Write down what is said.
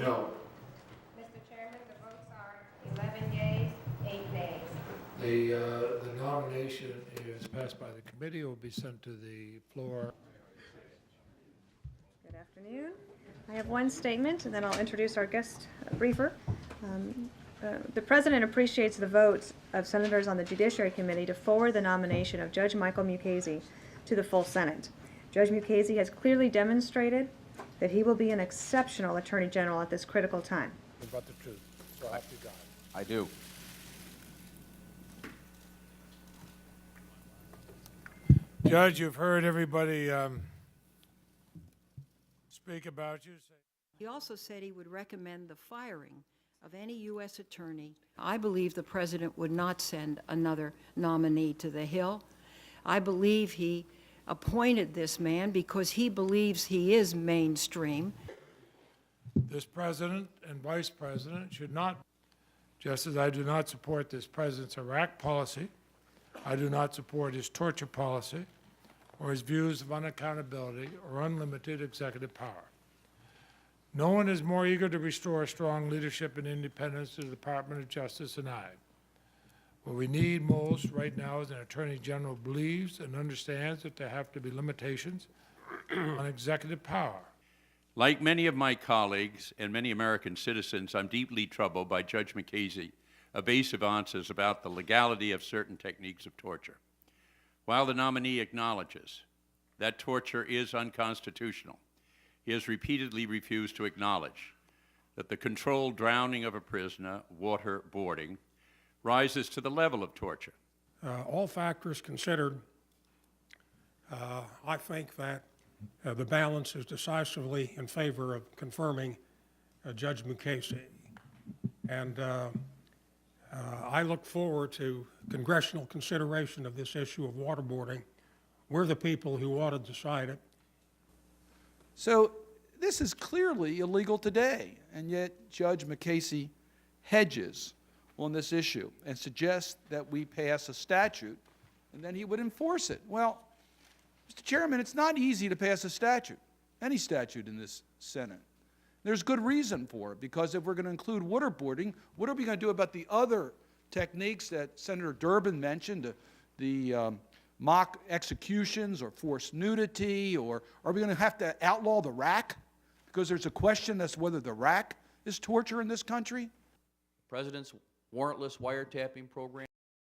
No. Mr. Chairman, the votes are 11 yeas, 8 nays. The nomination is passed by the committee. It will be sent to the floor. Good afternoon. I have one statement, and then I'll introduce our guest briefer. The President appreciates the votes of senators on the Judiciary Committee to forward the nomination of Judge Michael Mukasey to the full Senate. Judge Mukasey has clearly demonstrated that he will be an exceptional Attorney General at this critical time. About the truth. So help you God. I do. Judge, you've heard everybody speak about you. He also said he would recommend the firing of any U.S. attorney. I believe the president would not send another nominee to the Hill. I believe he appointed this man because he believes he is mainstream. This president and vice president should not, just as I do not support this president's Iraq policy, I do not support his torture policy or his views of unaccountability or unlimited executive power. No one is more eager to restore strong leadership and independence to the Department of Justice than I. What we need most right now is an Attorney General who believes and understands that there have to be limitations on executive power. Like many of my colleagues and many American citizens, I'm deeply troubled by Judge Mukasey's evasive answers about the legality of certain techniques of torture. While the nominee acknowledges that torture is unconstitutional, he has repeatedly refused to acknowledge that the controlled drowning of a prisoner, waterboarding, rises to the level of torture. All factors considered, I think that the balance is decisively in favor of confirming Judge Mukasey. And I look forward to congressional consideration of this issue of waterboarding. We're the people who ought to decide it. So this is clearly illegal today, and yet Judge Mukasey hedges on this issue and suggests that we pass a statute and then he would enforce it. Well, Mr. Chairman, it's not easy to pass a statute, any statute in this Senate. There's good reason for it, because if we're going to include waterboarding, what are we going to do about the other techniques that Senator Durbin mentioned, the mock executions or forced nudity, or are we going to have to outlaw the rack? Because there's a question as to whether the rack is torture in this country. President's warrantless wiretapping program